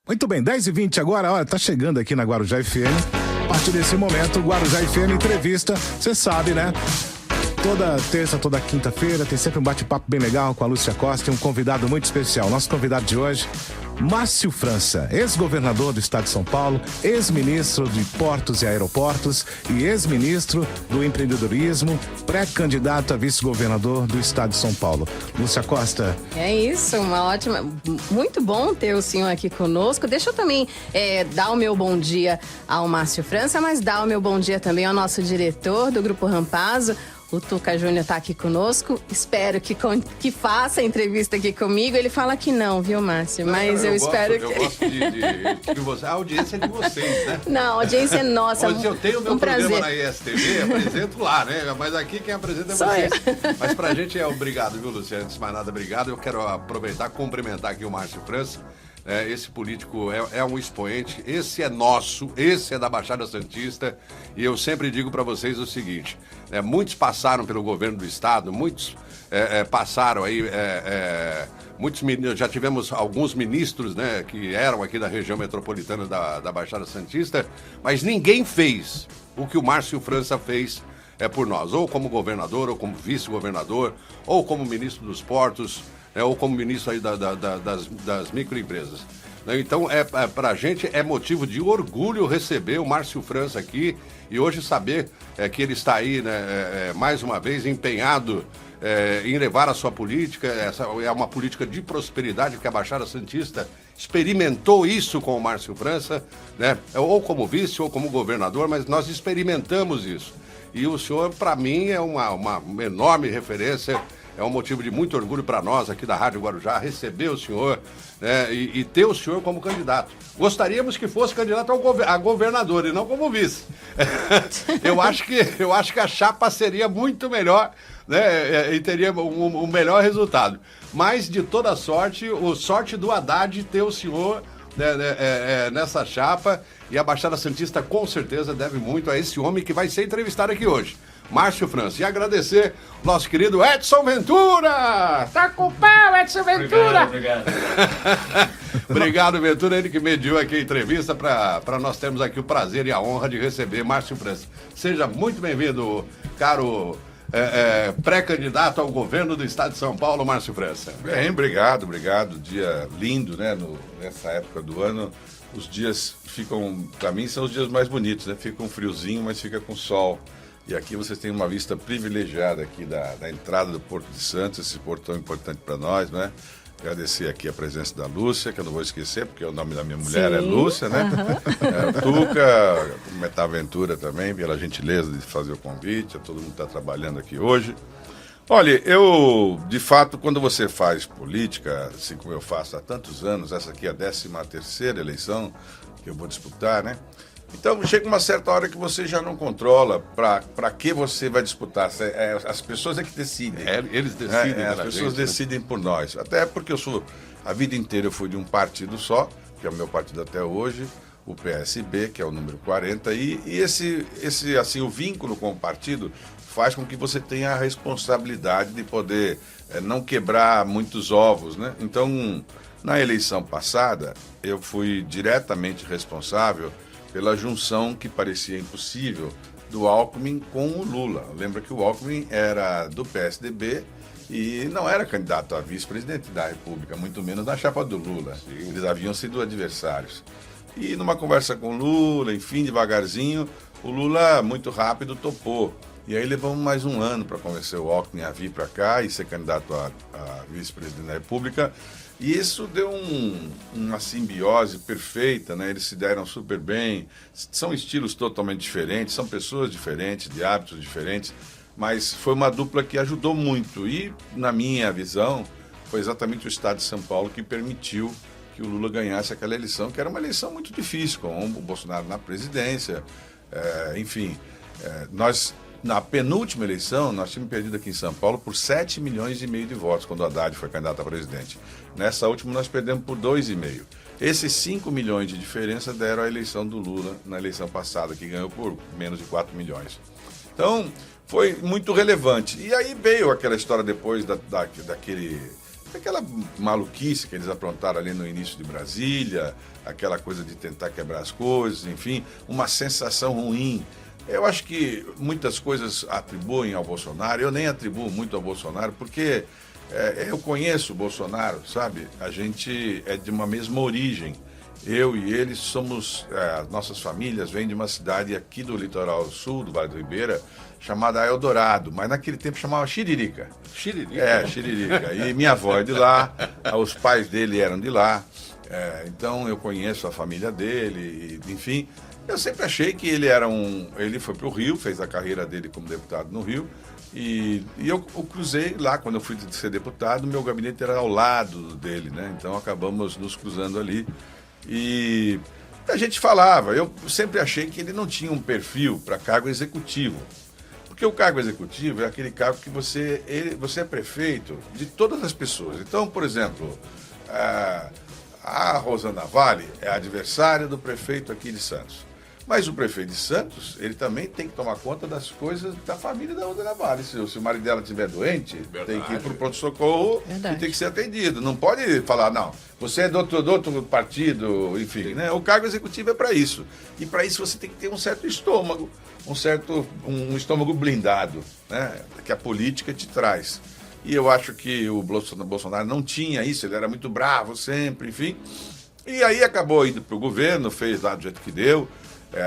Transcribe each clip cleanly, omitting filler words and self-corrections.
Muito bem, 10h20 agora, olha, tá chegando aqui na Guarujá FM. A partir desse momento, Guarujá FM Entrevista, você sabe, né? Toda terça, toda quinta-feira, tem sempre um bate-papo bem legal com a Lúcia Costa e um convidado muito especial. Nosso convidado de hoje, Márcio França, ex-governador do estado de São Paulo, ex-ministro de Portos e Aeroportos e ex-ministro do Empreendedorismo, pré-candidato a vice-governador do estado de São Paulo. Lúcia Costa. É isso, uma ótima... Muito bom ter o senhor aqui conosco. Deixa eu também dar o meu bom dia ao Márcio França, mas dar o meu bom dia também ao nosso diretor do Grupo Rampazzo. O Tuca Júnior está aqui conosco. Espero que faça a entrevista aqui comigo. Ele fala que não, viu, Márcio? Mas eu espero que... Eu gosto de você. A audiência é de vocês, né? Não, a audiência é nossa. Mas eu tenho o meu programa na ESTV, apresento lá, né? Mas aqui quem apresenta é vocês. Mas pra gente é obrigado, viu, Luciano? Antes de mais nada, obrigado. Eu quero aproveitar, cumprimentar aqui o Márcio França. Esse político é um expoente, esse é nosso, esse é da Baixada Santista, e eu sempre digo para vocês o seguinte, muitos passaram pelo governo do estado, muitos passaram aí, já tivemos alguns ministros, né, que eram aqui da região metropolitana da Baixada Santista, mas ninguém fez o que o Márcio França fez por nós, ou como governador, ou como vice-governador, ou como ministro dos portos, ou como ministro aí das microempresas. Então, para a gente é motivo de orgulho receber o Márcio França aqui e hoje saber que ele está aí, né, mais uma vez empenhado em levar a sua política. Essa é uma política de prosperidade que a Baixada Santista experimentou isso com o Márcio França, né, ou como vice ou como governador, mas nós experimentamos isso. E o senhor, para mim, é uma enorme referência. É um motivo de muito orgulho para nós aqui da Rádio Guarujá receber o senhor, né, e ter o senhor como candidato. Gostaríamos que fosse candidato a governador e não como vice. Eu acho que a chapa seria muito melhor, né, e teria um melhor resultado. Mas, de toda sorte, sorte do Haddad ter o senhor nessa chapa, e a Baixada Santista com certeza deve muito a esse homem que vai ser entrevistado aqui hoje, Márcio França. E agradecer o nosso querido Edson Ventura. Tá com o pau, Edson Ventura. Obrigado. Obrigado, Ventura, ele que mediu aqui a entrevista para nós termos aqui o prazer e a honra de receber Márcio França. Seja muito bem-vindo, caro pré-candidato ao governo do estado de São Paulo, Márcio França. Bem, obrigado. Dia lindo, né? Nessa época do ano, os dias ficam, para mim, são os dias mais bonitos, né? Fica um friozinho, mas fica com sol. E aqui vocês têm uma vista privilegiada aqui da entrada do Porto de Santos, esse porto tão importante para nós, né? Agradecer aqui a presença da Lúcia, que eu não vou esquecer, porque o nome da minha mulher é Lúcia, né? Tuca, cumprimentar a Ventura também, pela gentileza de fazer o convite, a todo mundo que está trabalhando aqui hoje. Olha, eu, de fato, quando você faz política, assim como eu faço há tantos anos, essa aqui é a 13ª eleição que eu vou disputar, né? Então, chega uma certa hora que você já não controla para que você vai disputar. As pessoas é que decidem. Eles decidem. As pessoas decidem por nós. Até porque a vida inteira eu fui de um partido só, que é o meu partido até hoje, o PSB, que é o número 40, e esse assim, o vínculo com o partido faz com que você tenha a responsabilidade de poder não quebrar muitos ovos, né? Então, na eleição passada, eu fui diretamente responsável pela junção que parecia impossível do Alckmin com o Lula. Lembra que o Alckmin era do PSDB e não era candidato a vice-presidente da República, muito menos na chapa do Lula. Sim. Eles haviam sido adversários. E numa conversa com o Lula, enfim, devagarzinho, o Lula muito rápido topou. E aí levamos mais um ano para convencer o Alckmin a vir para cá e ser candidato a vice-presidente da República. E isso deu uma simbiose perfeita, né? Eles se deram super bem, são estilos totalmente diferentes, são pessoas diferentes, de hábitos diferentes, mas foi uma dupla que ajudou muito. E, na minha visão, foi exatamente o estado de São Paulo que permitiu que o Lula ganhasse aquela eleição, que era uma eleição muito difícil, com o Bolsonaro na presidência, nós... Na penúltima eleição, nós tínhamos perdido aqui em São Paulo por 7,5 milhões de votos, quando o Haddad foi candidato a presidente. Nessa última, nós perdemos por 2,5. Esses 5 milhões de diferença deram a eleição do Lula na eleição passada, que ganhou por menos de 4 milhões. Então, foi muito relevante. E aí veio aquela história depois daquele aquela maluquice que eles aprontaram ali no início de Brasília, aquela coisa de tentar quebrar as coisas, enfim, uma sensação ruim. Eu acho que muitas coisas atribuem ao Bolsonaro, eu nem atribuo muito ao Bolsonaro, porque eu conheço o Bolsonaro, sabe? A gente é de uma mesma origem. Eu e ele somos, nossas famílias vêm de uma cidade aqui do litoral sul, do Vale do Ribeira, chamada Eldorado, mas naquele tempo chamava Xiririca. Xiririca? Xiririca. E minha avó é de lá, os pais dele eram de lá, então eu conheço a família dele, enfim. Eu sempre achei que ele era ele foi para o Rio, fez a carreira dele como deputado no Rio, e eu cruzei lá, quando eu fui ser deputado, meu gabinete era ao lado dele, né? Então acabamos nos cruzando ali. E a gente falava, eu sempre achei que ele não tinha um perfil para cargo executivo. Porque o cargo executivo é aquele cargo que você é prefeito de todas as pessoas. Então, por exemplo, a Rosana Vale é adversária do prefeito aqui de Santos. Mas o prefeito de Santos, ele também tem que tomar conta das coisas da família da Rosana Vale. Se o marido dela estiver doente, tem que ir para o pronto-socorro e tem que ser atendido. Não pode falar, não, você é do outro partido, enfim. Né? O cargo executivo é para isso. E para isso você tem que ter um certo estômago, um estômago blindado, né? Que a política te traz. E eu acho que o Bolsonaro não tinha isso, ele era muito bravo sempre, enfim. E aí acabou indo para o governo, fez lá do jeito que deu.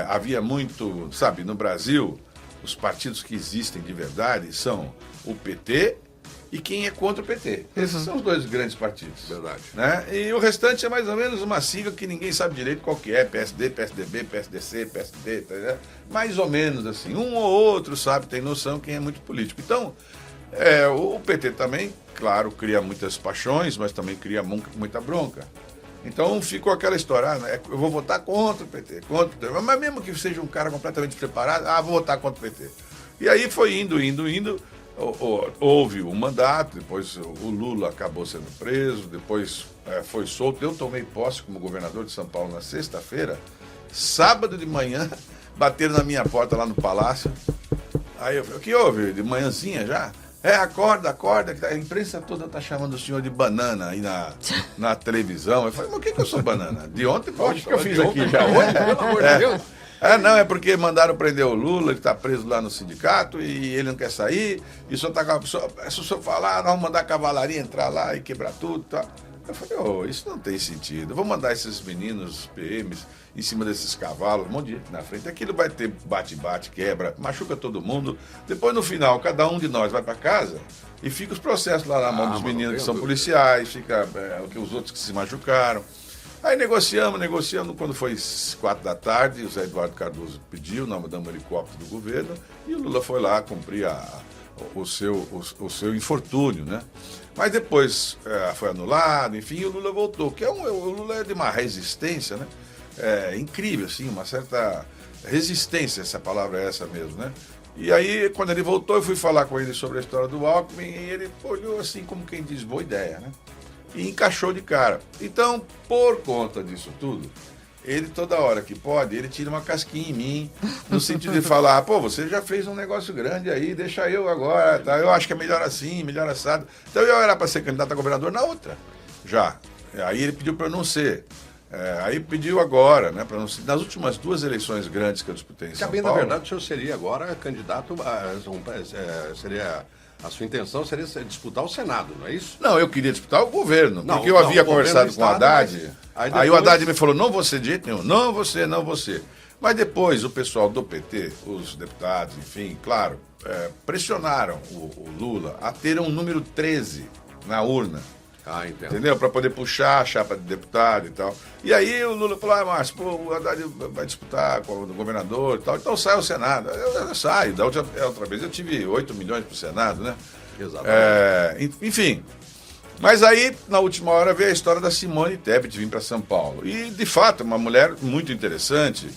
Havia muito, sabe, no Brasil, os partidos que existem de verdade são o PT e quem é contra o PT. Esses são os dois grandes partidos. Verdade. Né? E o restante é mais ou menos uma sigla que ninguém sabe direito qual que é, PSD, PSDB, PSDC, PSD, tá, né? Mais ou menos assim. Um ou outro, sabe, tem noção quem é muito político. Então, o PT também, claro, cria muitas paixões, mas também cria muita bronca. Então ficou aquela história, eu vou votar contra o PT, mas mesmo que seja um cara completamente preparado, vou votar contra o PT. E aí foi indo, houve um mandato, depois o Lula acabou sendo preso, depois foi solto. Eu tomei posse como governador de São Paulo na sexta-feira, sábado de manhã, bateram na minha porta lá no Palácio. Aí eu falei, o que houve? De manhãzinha já? Acorda, que a imprensa toda tá chamando o senhor de banana aí na televisão. Eu falei, mas o que eu sou banana? De ontem? O que eu fiz aqui já hoje? Pelo amor de Deus. Não, é porque mandaram prender o Lula, ele está preso lá no sindicato e ele não quer sair. E se o senhor falar, nós vamos mandar a cavalaria entrar lá e quebrar tudo, tá? Eu falei, isso não tem sentido. Eu vou mandar esses meninos, PMs, em cima desses cavalos, um monte de gente na frente. Aquilo vai ter bate-bate, quebra, machuca todo mundo. Depois, no final, cada um de nós vai para casa e fica os processos lá na mão dos meninos que são policiais, fica os outros que se machucaram. Aí negociamos. Quando foi 4 da tarde, o Zé Eduardo Cardoso pediu, nós mandamos um helicóptero do governo e o Lula foi lá cumprir o seu infortúnio, né? Mas depois foi anulado, enfim, o Lula voltou, o Lula é de uma resistência, né? Incrível, assim, uma certa resistência, essa palavra é essa mesmo, né? E aí, quando ele voltou, eu fui falar com ele sobre a história do Alckmin e ele olhou assim, como quem diz, boa ideia, né? E encaixou de cara. Então, por conta disso tudo, ele toda hora que pode, ele tira uma casquinha em mim, no sentido de falar, você já fez um negócio grande aí, deixa eu agora, tá? Eu acho que é melhor assim, melhor assado. Então eu era para ser candidato a governador na outra, já. Aí ele pediu para eu não ser. Aí pediu agora, né, para não ser. Nas últimas 2 eleições grandes que eu disputei em São Paulo. Na verdade, o senhor seria agora candidato, a sua intenção seria disputar o Senado, não é isso? Não, eu queria disputar o governo, porque eu havia conversado com o Haddad, aí o Haddad me falou, não você de jeito nenhum, não você. Mas depois o pessoal do PT, os deputados, enfim, claro, pressionaram o Lula a ter um número 13 na urna. Entendeu? Para poder puxar a chapa de deputado e tal. E aí o Lula falou, Márcio, o Haddad vai disputar com o governador e tal, então sai o Senado. Eu saio. Da outra vez eu tive 8 milhões pro Senado, né? Exatamente. Enfim. Mas aí, na última hora, veio a história da Simone Tebet vir para São Paulo. E, de fato, uma mulher muito interessante.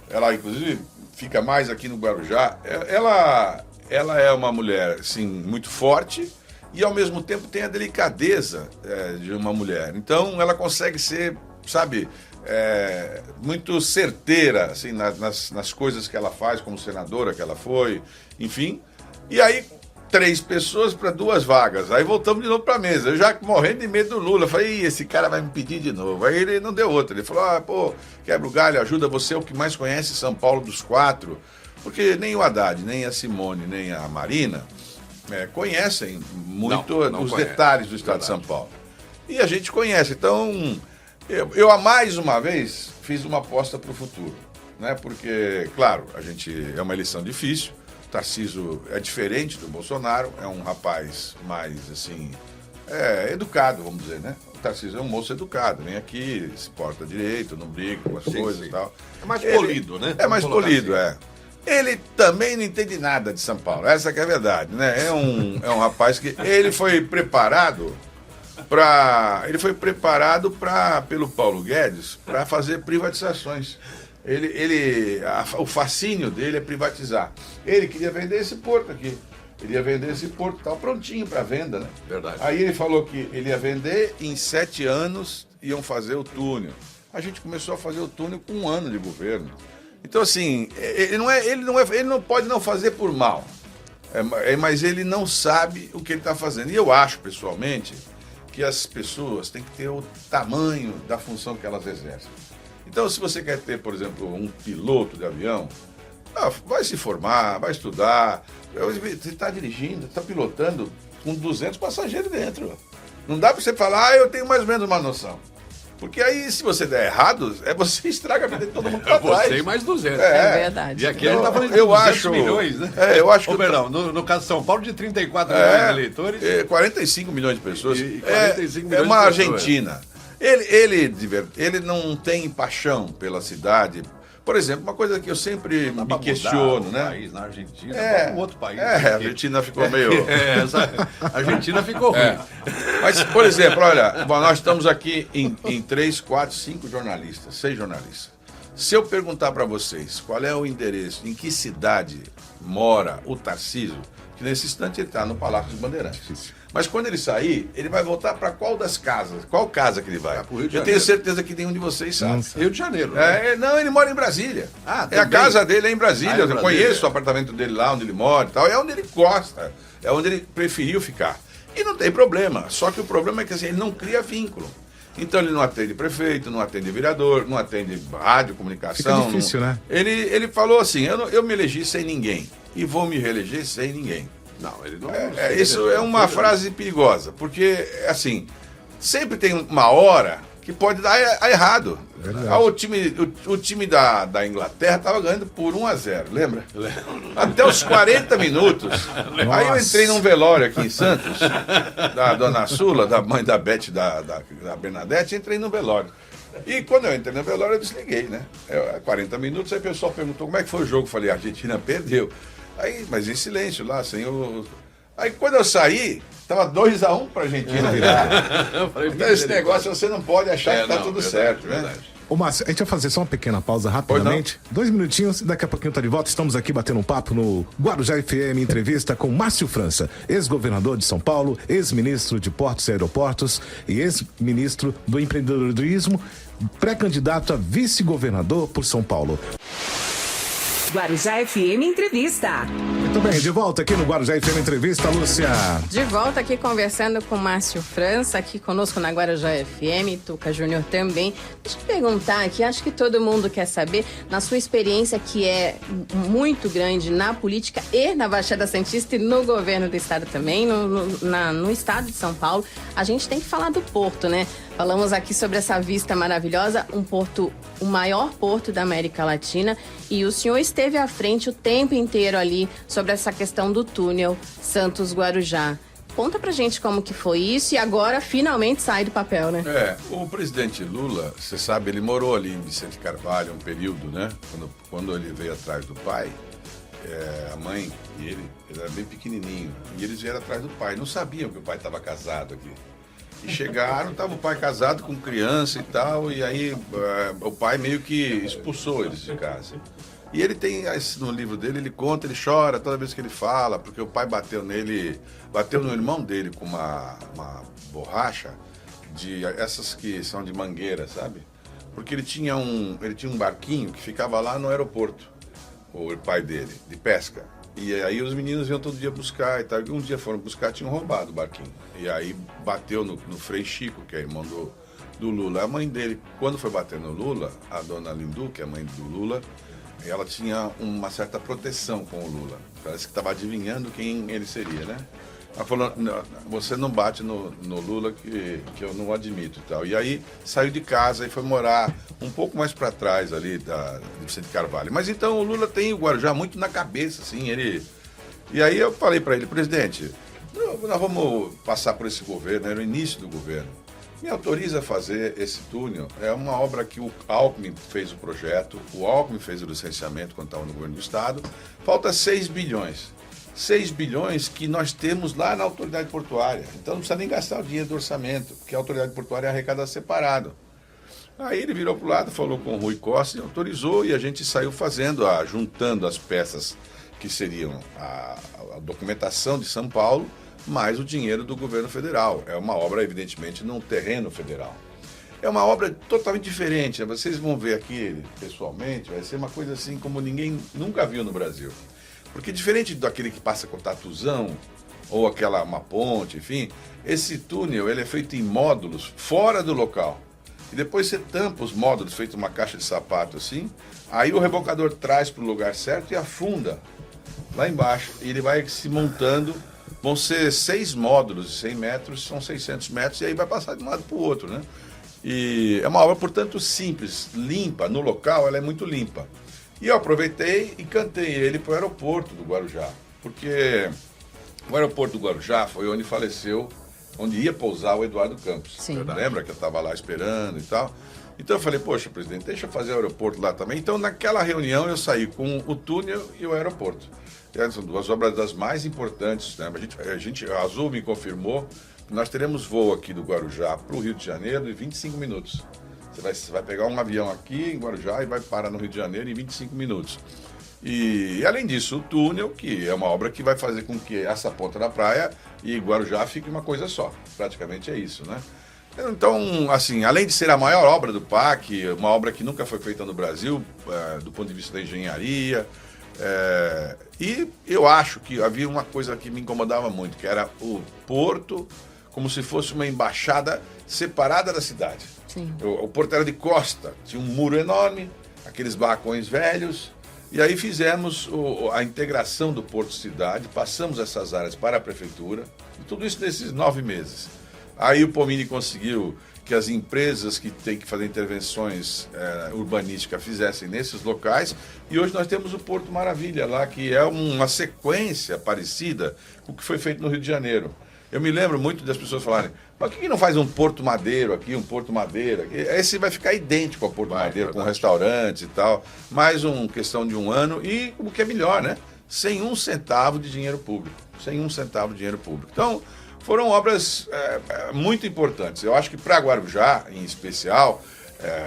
Ela, inclusive, fica mais aqui no Guarujá. Ela é uma mulher, assim, muito forte. E, ao mesmo tempo, tem a delicadeza de uma mulher. Então, ela consegue ser, sabe, muito certeira assim, nas coisas que ela faz, como senadora que ela foi, enfim. E aí, 3 pessoas para 2 vagas. Aí voltamos de novo para a mesa. Eu já morrendo de medo do Lula. Falei, esse cara vai me pedir de novo. Aí ele não deu outra. Ele falou, quebra o galho, ajuda você, é o que mais conhece São Paulo dos 4. Porque nem o Haddad, nem a Simone, nem a Marina conhecem muito os detalhes do estado de São Paulo. E a gente conhece. Então, eu mais uma vez fiz uma aposta para o futuro. Né? Porque, claro, é uma eleição difícil. Tarcísio é diferente do Bolsonaro, é um rapaz mais, assim, educado, vamos dizer, né? O Tarcísio é um moço educado, vem aqui, se porta direito, não briga com as coisas e tal. É mais polido, né? É mais polido, assim. Ele também não entende nada de São Paulo, essa que é a verdade, né? É um rapaz que... Ele foi preparado pelo Paulo Guedes para fazer privatizações. O fascínio dele é privatizar. Ele queria vender esse porto aqui. Ele ia vender esse porto, estava prontinho para venda, né? Verdade. Aí ele falou que ele ia vender, em 7 anos iam fazer o túnel. A gente começou a fazer o túnel com 1 ano de governo. Então, assim, ele não pode não fazer por mal. Mas ele não sabe o que ele está fazendo. E eu acho, pessoalmente, que as pessoas têm que ter o tamanho da função que elas exercem. Então, se você quer ter, por exemplo, um piloto de avião, vai se formar, vai estudar. Você está dirigindo, está pilotando com 200 passageiros dentro. Não dá para você falar, eu tenho mais ou menos uma noção. Porque aí, se você der errado, você estraga a vida de todo mundo para trás. Você e mais 200. É verdade. E aqui ele está falando de 200 milhões, né? Eu acho que... Perdão, no caso de São Paulo, de 34 milhões de eleitores. 45 milhões de pessoas. E 45 milhões é uma de pessoas. Argentina. Ele não tem paixão pela cidade. Por exemplo, uma coisa que eu sempre me questiono, né? País, na Argentina, para um outro país. A Argentina ficou meio... A Argentina ficou ruim. Mas, por exemplo, olha, nós estamos aqui em 3, 4, 5 jornalistas, 6 jornalistas. Se eu perguntar para vocês qual é o endereço, em que cidade mora o Tarcísio, que nesse instante ele está no Palácio dos Bandeirantes. Mas quando ele sair, ele vai voltar para qual das casas? Qual casa que ele vai? Eu tenho certeza que nenhum de vocês sabe. Rio de Janeiro. Né? Não, ele mora em Brasília. A casa dele é em Brasília. Eu conheço o apartamento dele lá, onde ele mora e tal. É onde ele gosta. É onde ele preferiu ficar. E não tem problema. Só que o problema é que assim, ele não cria vínculo. Então ele não atende prefeito, não atende vereador, não atende rádio, comunicação. Fica difícil, né? Ele falou assim, eu me elegi sem ninguém e vou me reeleger sem ninguém. Não, ele não... Isso é uma frase perigosa, porque, assim, sempre tem uma hora que pode dar errado. O time da Inglaterra estava ganhando por 1-0, lembra? Até os 40 minutos. Aí eu entrei num velório aqui em Santos, da dona Sula, da mãe da Beth, da Bernadette, entrei no velório. E quando eu entrei no velório, eu desliguei, né? 40 minutos, aí o pessoal perguntou como é que foi o jogo. Eu falei, a Argentina perdeu. Aí, mas em silêncio lá, sem o... Aí quando eu saí, tava 2-1 pra Argentina virar. Então esse negócio você não pode achar que tá tudo certo, né? Ô Márcio, a gente vai fazer só uma pequena pausa rapidamente. 2 minutinhos, daqui a pouquinho tá de volta. Estamos aqui batendo um papo no Guarujá FM, entrevista com Márcio França, ex-governador de São Paulo, ex-ministro de Portos e Aeroportos e ex-ministro do Empreendedorismo, pré-candidato a vice-governador por São Paulo. Guarujá FM Entrevista. Muito bem, de volta aqui no Guarujá FM Entrevista, Lúcia. De volta aqui conversando com Márcio França, aqui conosco na Guarujá FM, Tuca Júnior também. Deixa eu perguntar aqui, acho que todo mundo quer saber, na sua experiência que é muito grande na política e na Baixada Santista e no governo do estado também, no estado de São Paulo, a gente tem que falar do porto, né? Falamos aqui sobre essa vista maravilhosa, um porto, o maior porto da América Latina, e o senhor esteve à frente o tempo inteiro ali sobre essa questão do túnel Santos-Guarujá. Conta pra gente como que foi isso e agora finalmente sai do papel, né? O presidente Lula, você sabe, ele morou ali em Vicente Carvalho um período, né? Quando ele veio atrás do pai, a mãe e ele era bem pequenininho, e eles vieram atrás do pai, não sabiam que o pai estava casado aqui. E chegaram, estava o pai casado com criança e tal, e aí o pai meio que expulsou eles de casa. E ele tem, no livro dele, ele conta, ele chora toda vez que ele fala, porque o pai bateu no irmão dele com uma borracha, essas que são de mangueira, sabe? Porque ele tinha um barquinho que ficava lá no aeroporto, o pai dele, de pesca. E aí os meninos iam todo dia buscar e tal. E um dia foram buscar, tinham roubado o barquinho. E aí bateu no Frei Chico, que é irmão do Lula. A mãe dele, quando foi bater no Lula, a dona Lindu, que é a mãe do Lula, ela tinha uma certa proteção com o Lula. Parece que estava adivinhando quem ele seria, né? Ela falou, você não bate no Lula que eu não admito e tal. E aí saiu de casa e foi morar um pouco mais para trás ali do Vicente Carvalho. Mas então o Lula tem o Guarujá muito na cabeça, assim, ele... E aí eu falei para ele, presidente, nós vamos passar por esse governo, era o início do governo. Me autoriza a fazer esse túnel. É uma obra que o Alckmin fez o projeto, o Alckmin fez o licenciamento quando estava no governo do Estado. Falta 6 bilhões. 6 bilhões que nós temos lá na autoridade portuária. Então não precisa nem gastar o dinheiro do orçamento, porque a autoridade portuária arrecada separado. Aí ele virou para o lado, falou com o Rui Costa e autorizou, e a gente saiu fazendo, juntando as peças que seriam a documentação de São Paulo, mais o dinheiro do governo federal. É uma obra, evidentemente, num terreno federal. É uma obra totalmente diferente. Vocês vão ver aqui pessoalmente, vai ser uma coisa assim como ninguém nunca viu no Brasil. Porque diferente daquele que passa com tatuzão, ou uma ponte, enfim, esse túnel ele é feito em módulos fora do local. E depois você tampa os módulos, feito uma caixa de sapato assim, aí o rebocador traz para o lugar certo e afunda lá embaixo. E ele vai se montando, vão ser 6 módulos de 100 metros, são 600 metros, e aí vai passar de um lado para o outro, né? E é uma obra, portanto, simples, limpa, no local ela é muito limpa. E eu aproveitei e cantei ele para o aeroporto do Guarujá, porque o aeroporto do Guarujá foi onde faleceu, onde ia pousar o Eduardo Campos. Sim. Lembra que eu estava lá esperando e tal? Então eu falei, poxa, presidente, deixa eu fazer o aeroporto lá também. Então naquela reunião eu saí com o túnel e o aeroporto. São 2 obras das mais importantes, né? A Azul me confirmou que nós teremos voo aqui do Guarujá para o Rio de Janeiro em 25 minutos. Você vai pegar um avião aqui em Guarujá e vai parar no Rio de Janeiro em 25 minutos. E além disso, o túnel, que é uma obra que vai fazer com que essa ponta da praia e Guarujá fique uma coisa só. Praticamente é isso, né? Então, assim, além de ser a maior obra do PAC, uma obra que nunca foi feita no Brasil, do ponto de vista da engenharia, e eu acho que havia uma coisa que me incomodava muito, que era o porto como se fosse uma embaixada separada da cidade. Sim. O porto era de costa, tinha um muro enorme, aqueles barracões velhos, e aí fizemos a integração do Porto Cidade, passamos essas áreas para a prefeitura, e tudo isso nesses 9 meses. Aí o Pomini conseguiu que as empresas que têm que fazer intervenções urbanísticas fizessem nesses locais, e hoje nós temos o Porto Maravilha lá, que é uma sequência parecida com o que foi feito no Rio de Janeiro. Eu me lembro muito das pessoas falarem, mas por que não faz um Porto Madeiro aqui, um Porto Madeira? Esse vai ficar idêntico ao Porto Madeiro, com restaurantes e tal. Mais uma questão de 1 ano e, o que é melhor, né? Sem 1 centavo de dinheiro público. Sem 1 centavo de dinheiro público. Então, foram obras muito importantes. Eu acho que para Guarujá, em especial,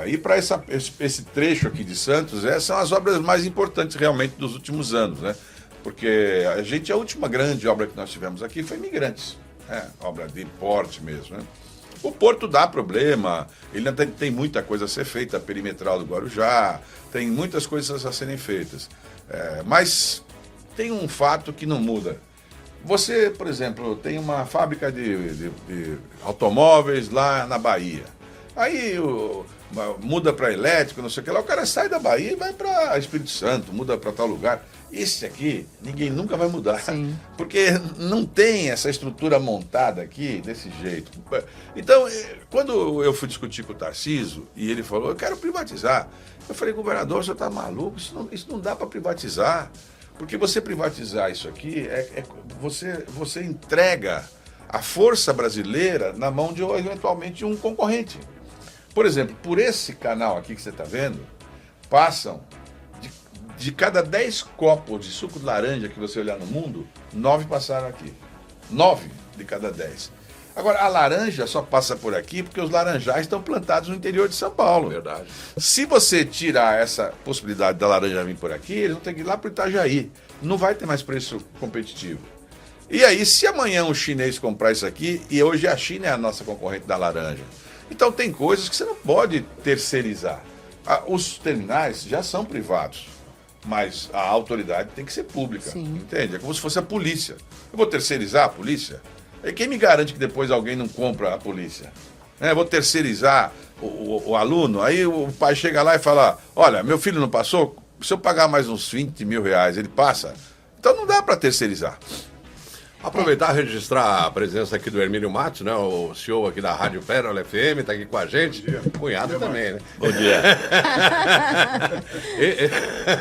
e para esse trecho aqui de Santos, são as obras mais importantes realmente dos últimos anos, né? Porque a última grande obra que nós tivemos aqui foi Imigrantes. Obra de porte mesmo, né? O porto dá problema, ele ainda tem muita coisa a ser feita, a perimetral do Guarujá, tem muitas coisas a serem feitas. Mas tem um fato que não muda. Você, por exemplo, tem uma fábrica de automóveis lá na Bahia. Aí muda para elétrico, não sei o que lá, o cara sai da Bahia e vai para Espírito Santo, muda para tal lugar. Esse aqui, ninguém nunca vai mudar. Sim. Porque não tem essa estrutura montada aqui desse jeito. Então, quando eu fui discutir com o Tarcísio, e ele falou, eu quero privatizar. Eu falei, governador, você está maluco? Isso não dá para privatizar. Porque você privatizar isso aqui, você entrega a força brasileira na mão de, eventualmente, um concorrente. Por exemplo, por esse canal aqui que você está vendo, passam... De cada 10 copos de suco de laranja que você olhar no mundo, 9 passaram aqui. 9 de cada 10. Agora, a laranja só passa por aqui porque os laranjais estão plantados no interior de São Paulo. Verdade. Se você tirar essa possibilidade da laranja vir por aqui, eles vão ter que ir lá para o Itajaí. Não vai ter mais preço competitivo. E aí, se amanhã um chinês comprar isso aqui, e hoje a China é a nossa concorrente da laranja, então tem coisas que você não pode terceirizar. Os terminais já são privados. mas a autoridade tem que ser pública, Sim. entende? É como se fosse a polícia. Eu vou terceirizar a polícia? E quem me garante que depois alguém não compra a polícia? Eu vou terceirizar o aluno, aí o pai chega lá e fala, olha, meu filho não passou, se eu pagar mais uns 20 mil reais, ele passa? Então não dá para terceirizar. Aproveitar e registrar a presença aqui do Hermínio Matos, né? O CEO aqui da Rádio Pérola FM, está aqui com a gente. Cunhado também, né? Bom dia.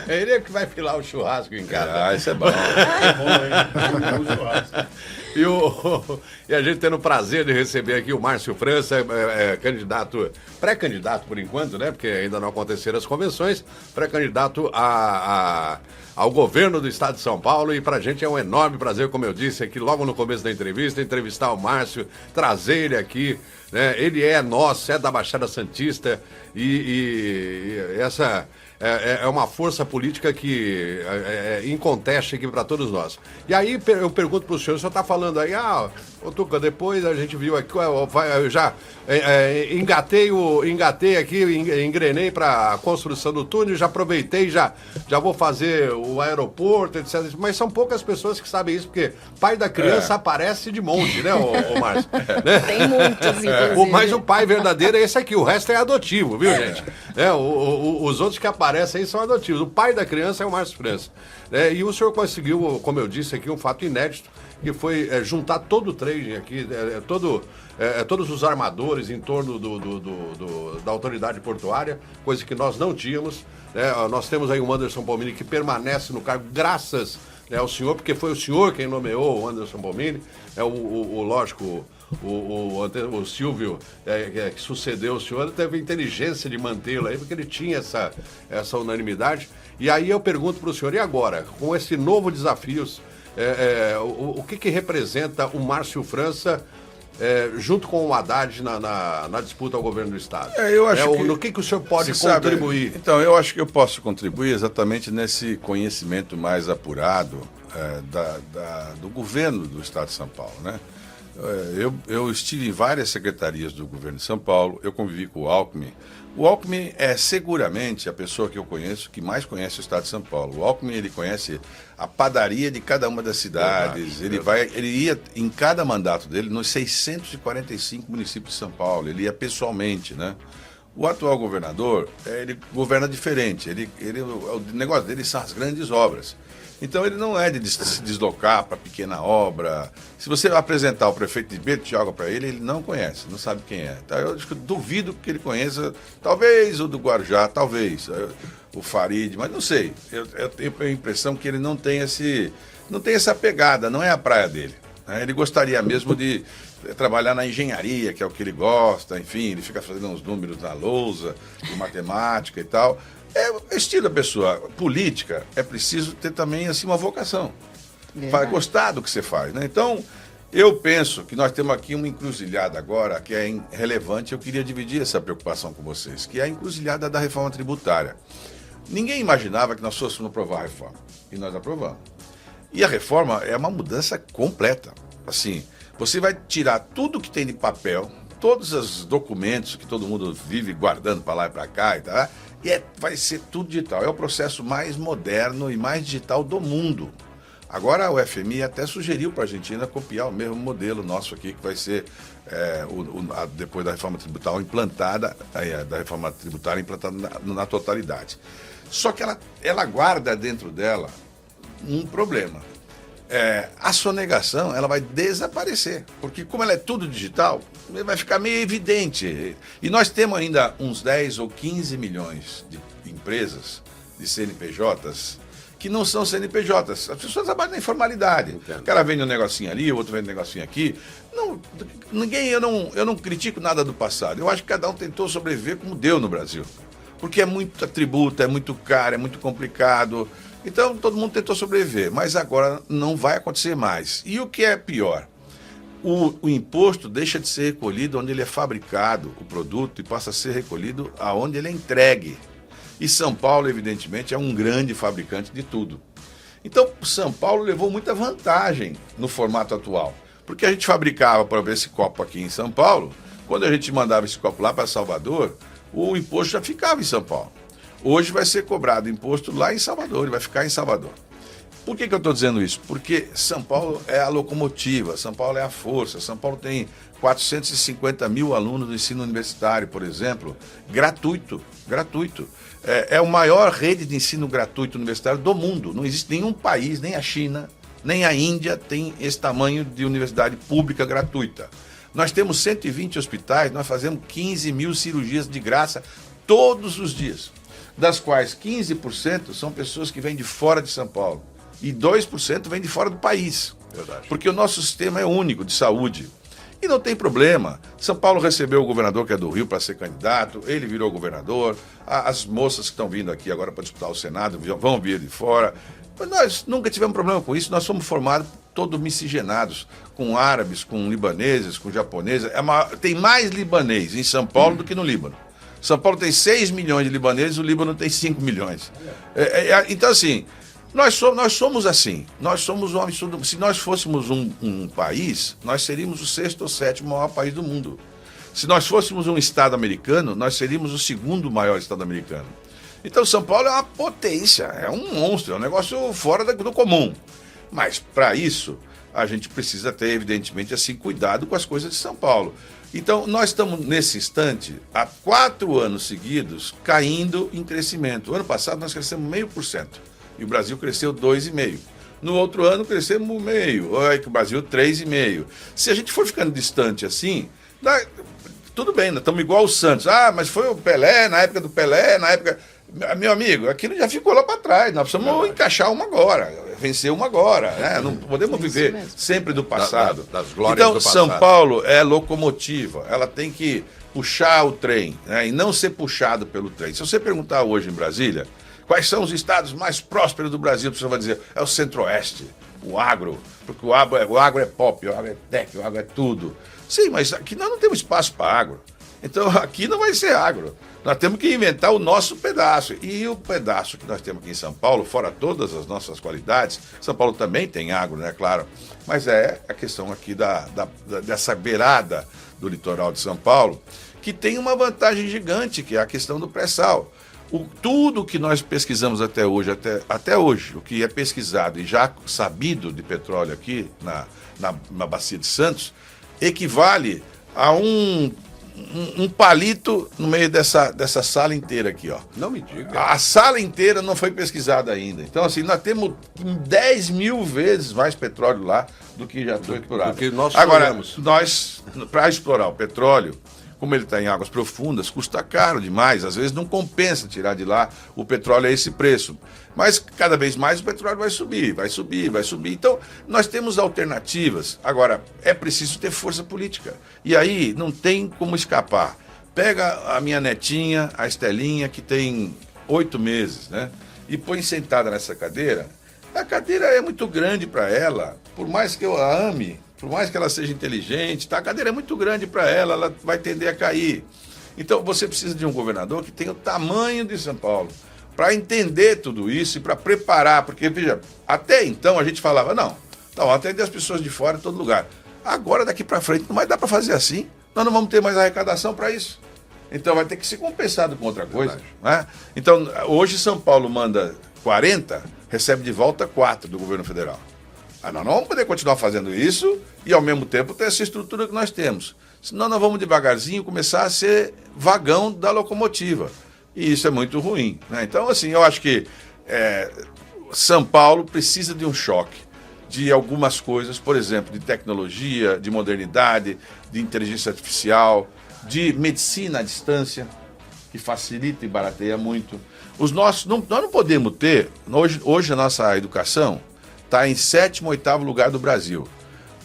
Ele é que vai filar o churrasco em casa. Isso é bom. E a gente tendo o prazer de receber aqui o Márcio França, candidato, pré-candidato por enquanto, né? Porque ainda não aconteceram as convenções, pré-candidato ao governo do estado de São Paulo, e pra gente é um enorme prazer, como eu disse aqui logo no começo da entrevista, entrevistar o Márcio, trazer ele aqui, né? Ele é nosso, é da Baixada Santista, e essa é uma força política que é inconteste aqui para todos nós. E aí eu pergunto pro senhor, o senhor tá falando aí, ô Tuca, depois a gente viu aqui, eu já engatei aqui, engrenei para a construção do túnel, já aproveitei, já vou fazer o aeroporto, etc. Mas são poucas pessoas que sabem isso, porque pai da criança aparece de monte, né, ô Márcio? Né? Tem muitos, inclusive. Mas o pai verdadeiro é esse aqui, o resto é adotivo, viu, gente? Os outros que aparecem aí são adotivos. O pai da criança é o Márcio França. E o senhor conseguiu, como eu disse aqui, um fato inédito, que foi juntar todo o trading aqui, todos os armadores em torno da autoridade portuária, coisa que nós não tínhamos. Nós temos aí o Anderson Pomini, que permanece no cargo graças ao senhor, porque foi o senhor quem nomeou o Anderson Pomini, lógico, o Silvio, que sucedeu o senhor, teve inteligência de mantê-lo aí, porque ele tinha essa unanimidade. E aí eu pergunto para o senhor, e agora, com esse novo desafio, o que representa o Márcio França junto com o Haddad na disputa ao governo do Estado? Eu acho no que o senhor pode contribuir? Então, eu acho que eu posso contribuir exatamente nesse conhecimento mais apurado do governo do Estado de São Paulo, né? Eu estive em várias secretarias do governo de São Paulo, eu convivi com o Alckmin. O Alckmin é seguramente a pessoa que eu conheço que mais conhece o Estado de São Paulo. O Alckmin, ele conhece a padaria de cada uma das cidades. Ele ia em cada mandato dele nos 645 municípios de São Paulo. Ele ia pessoalmente, né? O atual governador, ele governa diferente. O negócio dele são as grandes obras. Então ele não é de se deslocar para pequena obra. Se você apresentar o prefeito de Bertioga para ele, ele não conhece, não sabe quem é. Então, eu duvido que ele conheça, talvez o do Guarujá, talvez o Farid, mas não sei. Eu tenho a impressão que ele não tem essa pegada, não é a praia dele, né? Ele gostaria mesmo de trabalhar na engenharia, que é o que ele gosta, enfim, ele fica fazendo uns números na lousa, de matemática e tal. É o estilo da pessoa. Política é preciso ter também assim, uma vocação. Para gostar do que você faz, né? Então, eu penso que nós temos aqui uma encruzilhada agora que é relevante. Eu queria dividir essa preocupação com vocês, que é a encruzilhada da reforma tributária. Ninguém imaginava que nós fôssemos aprovar a reforma. E nós aprovamos. E a reforma é uma mudança completa. Assim, você vai tirar tudo que tem de papel, todos os documentos que todo mundo vive guardando para lá e para cá e tal, vai ser tudo digital. É o processo mais moderno e mais digital do mundo. Agora o FMI até sugeriu para a Argentina copiar o mesmo modelo nosso aqui, que vai ser depois da reforma tributária implantada, na totalidade. Só que ela guarda dentro dela um problema. A sonegação ela vai desaparecer, porque como ela é tudo digital, vai ficar meio evidente. E nós temos ainda uns 10 ou 15 milhões de empresas, de CNPJs, que não são CNPJs. As pessoas trabalham na informalidade. Entendo. O cara vende um negocinho ali, o outro vende um negocinho aqui. Eu não critico nada do passado. Eu acho que cada um tentou sobreviver como deu no Brasil. Porque é muito tributo, é muito caro, é muito complicado. Então, todo mundo tentou sobreviver, mas agora não vai acontecer mais. E o que é pior? O imposto deixa de ser recolhido onde ele é fabricado, o produto, e passa a ser recolhido aonde ele é entregue. E São Paulo, evidentemente, é um grande fabricante de tudo. Então, São Paulo levou muita vantagem no formato atual. Porque a gente fabricava, para ver esse copo aqui em São Paulo, quando a gente mandava esse copo lá para Salvador, o imposto já ficava em São Paulo. Hoje vai ser cobrado imposto lá em Salvador, ele vai ficar em Salvador. Por que eu estou dizendo isso? Porque São Paulo é a locomotiva, São Paulo é a força, São Paulo tem 450 mil alunos do ensino universitário, por exemplo, gratuito. É a maior rede de ensino gratuito universitário do mundo. Não existe nenhum país, nem a China, nem a Índia tem esse tamanho de universidade pública gratuita. Nós temos 120 hospitais, nós fazemos 15 mil cirurgias de graça todos os dias, das quais 15% são pessoas que vêm de fora de São Paulo e 2% vêm de fora do país. Verdade. Porque o nosso sistema é único de saúde. E não tem problema. São Paulo recebeu o governador que é do Rio para ser candidato, ele virou governador, as moças que estão vindo aqui agora para disputar o Senado vão vir de fora. Mas nós nunca tivemos problema com isso, nós somos formados todos miscigenados, com árabes, com libaneses, com japoneses. Tem mais libanês em São Paulo do que no Líbano. São Paulo tem 6 milhões de libaneses, o Líbano tem 5 milhões. Então, assim, nós somos assim. Nós somos um absurdo. Se nós fôssemos um país, nós seríamos o 6º ou 7º maior país do mundo. Se nós fôssemos um Estado americano, nós seríamos o 2º maior Estado americano. Então, São Paulo é uma potência, é um monstro, é um negócio fora do comum. Mas, para isso, a gente precisa ter, evidentemente, assim, cuidado com as coisas de São Paulo. Então, nós estamos, nesse instante, há 4 anos seguidos, caindo em crescimento. O ano passado, nós crescemos 0,5%. E o Brasil cresceu 2,5%. No outro ano, crescemos 0,5%. O Brasil, 3,5%. Se a gente for ficando distante assim, tudo bem, nós estamos igual o Santos. Ah, mas foi o Pelé, na época do Pelé, na época... Meu amigo, aquilo já ficou lá para trás. Nós precisamos encaixar uma agora, vencer uma agora. Né? Não podemos viver sempre do passado. Das glórias então, do passado. São Paulo é locomotiva. Ela tem que puxar o trem, né? E não ser puxado pelo trem. Se você perguntar hoje em Brasília, quais são os estados mais prósperos do Brasil, você vai dizer, é o Centro-Oeste, o agro, porque o agro é pop, o agro é tech, o agro é tudo. Sim, mas aqui nós não temos espaço para agro. Então aqui não vai ser agro. Nós temos que inventar o nosso pedaço. E o pedaço que nós temos aqui em São Paulo, fora todas as nossas qualidades, São Paulo também tem agro, né, claro. Mas é a questão aqui dessa beirada do litoral de São Paulo, que tem uma vantagem gigante, que é a questão do pré-sal. Tudo que nós pesquisamos até hoje, o que é pesquisado e já sabido de petróleo aqui na Bacia de Santos, equivale a um palito no meio dessa sala inteira aqui, ó. Não me diga. A sala inteira não foi pesquisada ainda. Então, assim, nós temos 10 mil vezes mais petróleo lá do que já foi explorado. Do que nós Agora, exploramos. para explorar o petróleo, como ele está em águas profundas, custa caro demais. Às vezes não compensa tirar de lá o petróleo a esse preço. Mas cada vez mais o petróleo vai subir. Então, nós temos alternativas. Agora, é preciso ter força política. E aí não tem como escapar. Pega a minha netinha, a Estelinha, que tem 8 meses, né? E põe sentada nessa cadeira. A cadeira é muito grande para ela. Por mais que eu a ame, por mais que ela seja inteligente, tá? A cadeira é muito grande para ela vai tender a cair. Então, você precisa de um governador que tenha o tamanho de São Paulo, para entender tudo isso e para preparar, porque, veja, até então a gente falava, não, atender as pessoas de fora em todo lugar. Agora, daqui para frente, não vai dar para fazer assim, nós não vamos ter mais arrecadação para isso. Então, vai ter que ser compensado com outra coisa. Né? Então, hoje São Paulo manda 40, recebe de volta 4 do governo federal. Nós não vamos poder continuar fazendo isso e, ao mesmo tempo, ter essa estrutura que nós temos. Senão, nós vamos devagarzinho começar a ser vagão da locomotiva. E isso é muito ruim. Né? Então, assim, eu acho que São Paulo precisa de um choque de algumas coisas, por exemplo, de tecnologia, de modernidade, de inteligência artificial, de medicina à distância, que facilita e barateia muito. Nós não podemos ter... Hoje a nossa educação está em 7º, 8º lugar do Brasil.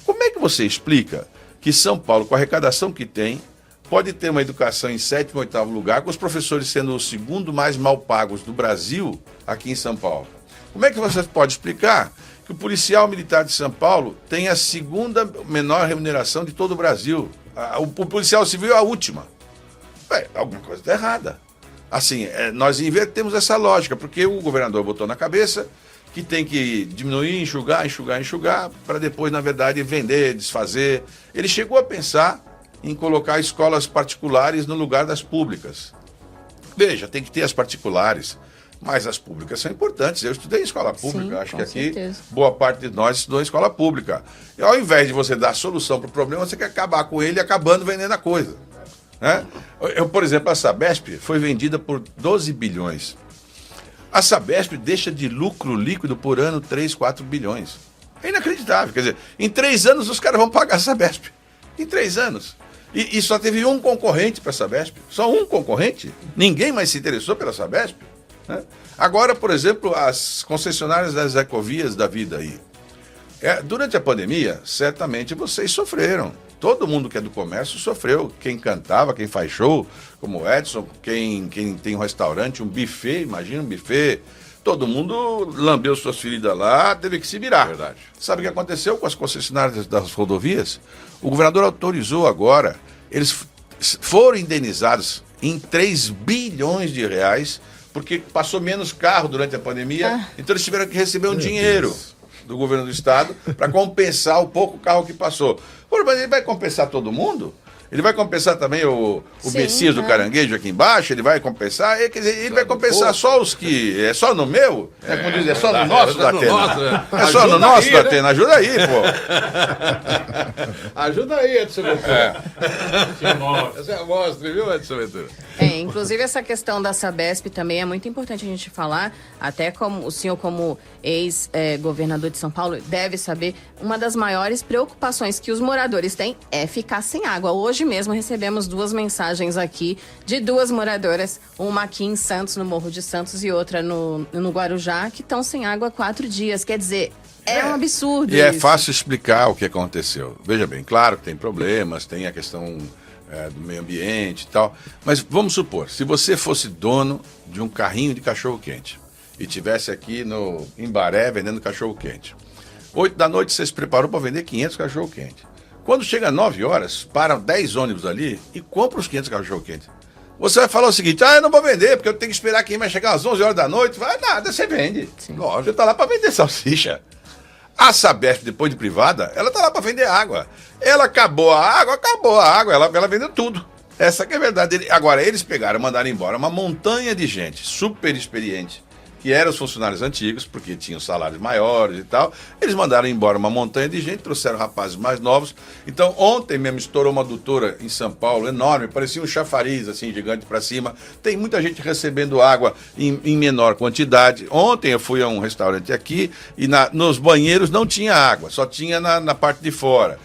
Como é que você explica que São Paulo, com a arrecadação que tem, pode ter uma educação em 7º, 8º lugar, com os professores sendo os 2º mais mal pagos do Brasil aqui em São Paulo? Como é que você pode explicar que o policial militar de São Paulo tem a 2ª menor remuneração de todo o Brasil? O policial civil é a última. Alguma coisa está errada. Assim, nós invertemos essa lógica, porque o governador botou na cabeça que tem que diminuir, enxugar, para depois, na verdade, vender, desfazer. Ele chegou a pensar em colocar escolas particulares no lugar das públicas. Veja, tem que ter as particulares, mas as públicas são importantes. Eu estudei em escola pública, Sim, acho com que aqui certeza. boa parte de nós estudou em escola pública. E ao invés de você dar a solução para o problema, você quer acabar com ele acabando vendendo a coisa. Né? Por exemplo, a Sabesp foi vendida por 12 bilhões. A Sabesp deixa de lucro líquido por ano 3, 4 bilhões. É inacreditável. Quer dizer, em 3 anos os caras vão pagar a Sabesp. Em 3 anos. E só teve um concorrente para a Sabesp. Só um concorrente. Ninguém mais se interessou pela Sabesp. Né? Agora, por exemplo, as concessionárias das ecovias da vida aí. Durante a pandemia, certamente vocês sofreram. Todo mundo que é do comércio sofreu. Quem cantava, quem faz show, como o Edson, quem tem um restaurante, um buffet, imagina um buffet. Todo mundo lambeu suas feridas lá, teve que se virar. Verdade. Sabe o que aconteceu com as concessionárias das rodovias? O governador autorizou agora, eles foram indenizados em 3 bilhões de reais, porque passou menos carro durante a pandemia, então eles tiveram que receber um dinheiro do governo do estado para compensar o pouco carro que passou. Pô, mas ele vai compensar todo mundo? Ele vai compensar também o Sim, Messias do Caranguejo aqui embaixo? Ele vai compensar? Quer dizer, ele vai compensar só os que... É só no meu? Como diz, é só no nosso, da Atena. É só no nosso, da Atena. Ajuda aí, pô. Ajuda aí, Edson Ventura. Essa é a amostra, viu, Edson Ventura? Inclusive essa questão da Sabesp também é muito importante a gente falar, até como o senhor, como ex-governador de São Paulo, deve saber, uma das maiores preocupações que os moradores têm é ficar sem água. Hoje mesmo recebemos 2 mensagens aqui de 2 moradoras, uma aqui em Santos, no Morro de Santos, e outra no Guarujá, que estão sem água há 4 dias. Quer dizer, é um absurdo E é isso. fácil explicar o que aconteceu. Veja bem, claro que tem problemas, tem a questão do meio ambiente e tal, mas vamos supor, se você fosse dono de um carrinho de cachorro-quente e tivesse aqui no Embaré vendendo cachorro-quente, 8 da noite você se preparou para vender 500 cachorro-quente. Quando chega 9 horas, param 10 ônibus ali e compram os 500 cachorro-quente. Você vai falar o seguinte, eu não vou vender, porque eu tenho que esperar quem vai chegar às 11 horas da noite. Vai nada, você vende. Lógico, você está lá para vender salsicha. A Sabesp, depois de privada, ela está lá para vender água. Ela acabou a água, ela vendeu tudo. Essa que é a verdade. Agora, eles pegaram e mandaram embora uma montanha de gente super experiente, que eram os funcionários antigos, porque tinham salários maiores e tal. Eles mandaram embora uma montanha de gente, trouxeram rapazes mais novos. Então, ontem mesmo estourou uma adutora em São Paulo, enorme, parecia um chafariz, assim, gigante para cima. Tem muita gente recebendo água em menor quantidade. Ontem eu fui a um restaurante aqui e nos banheiros não tinha água, só tinha na parte de fora.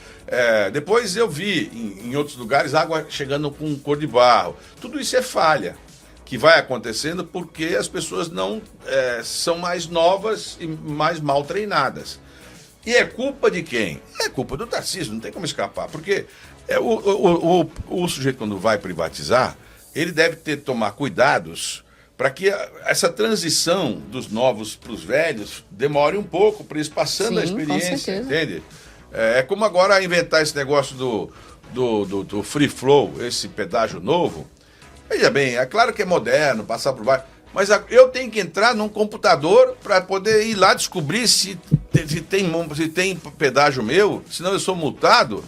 Depois eu vi em outros lugares água chegando com cor de barro. Tudo isso é falha que vai acontecendo porque as pessoas não são mais novas e mais mal treinadas. E é culpa de quem? É culpa do Tarcísio, não tem como escapar. Porque o sujeito, quando vai privatizar, ele deve tomar cuidados para que essa transição dos novos para os velhos demore um pouco, para eles passando a experiência, entende? É como agora inventar esse negócio do free flow, esse pedágio novo. Veja bem, é claro que é moderno, passar por baixo, mas eu tenho que entrar num computador para poder ir lá descobrir se tem pedágio meu, senão eu sou multado.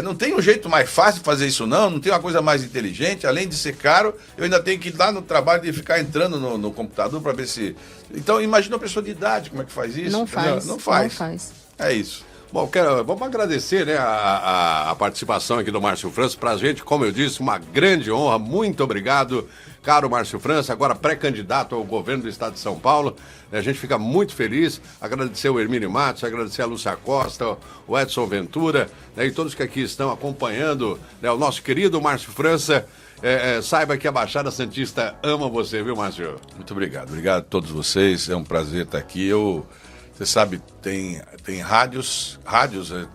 Não tem um jeito mais fácil de fazer isso não tem uma coisa mais inteligente, além de ser caro, eu ainda tenho que ir lá no trabalho de ficar entrando no computador para ver se... Então, imagina uma pessoa de idade como é que faz isso. Não faz. Não faz. É isso. Bom, vamos agradecer, né, a participação aqui do Márcio França. Pra gente, como eu disse, uma grande honra. Muito obrigado, caro Márcio França, agora pré-candidato ao governo do estado de São Paulo. A gente fica muito feliz. Agradecer o Hermínio Matos, agradecer a Lúcia Costa, o Edson Ventura, né, e todos que aqui estão acompanhando, né, o nosso querido Márcio França. Saiba que a Baixada Santista ama você, viu, Márcio? Muito obrigado. Obrigado a todos vocês. É um prazer estar aqui. Você sabe, tem rádios,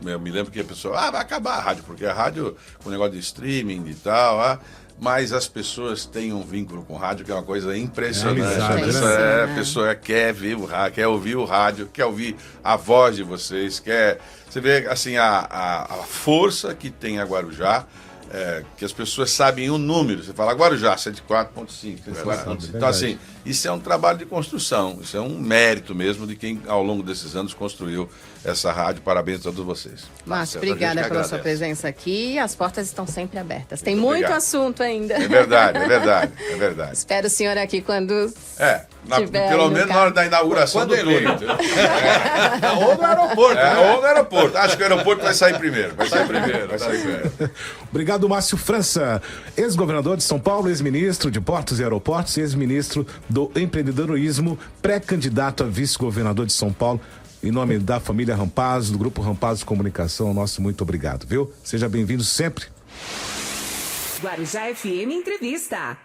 eu me lembro que a pessoa, vai acabar a rádio, porque a rádio, com o negócio de streaming e tal, mas as pessoas têm um vínculo com o rádio que é uma coisa impressionante. A pessoa quer ouvir o rádio, quer ouvir a voz de vocês, você vê assim a força que tem a Guarujá. que as pessoas sabem o número. Você fala Guarujá, 104.5, 104.5. Então, assim, isso é um trabalho de construção, isso é um mérito mesmo de quem, ao longo desses anos, construiu essa rádio. Parabéns a todos vocês. Márcio, certo, a gente obrigada que pela sua agradece. presença aqui. As portas estão sempre abertas. Tem Muito muito obrigado. assunto ainda. É verdade, é verdade, é verdade. Espero o senhor aqui quando tiver Pelo aí no menos na carro. hora da inauguração Quando do ele- túnel. entendeu? Ou no aeroporto, Ou no aeroporto. Acho que o aeroporto vai sair primeiro. Vai sair primeiro. Obrigado, Márcio França, ex-governador de São Paulo, ex-ministro de Portos e Aeroportos, ex-ministro do Empreendedorismo, pré-candidato a vice-governador de São Paulo. Em nome da família Rampazzo, do Grupo Rampazzo Comunicação, nosso muito obrigado, viu? Seja bem-vindo sempre. Guarujá FM Entrevista.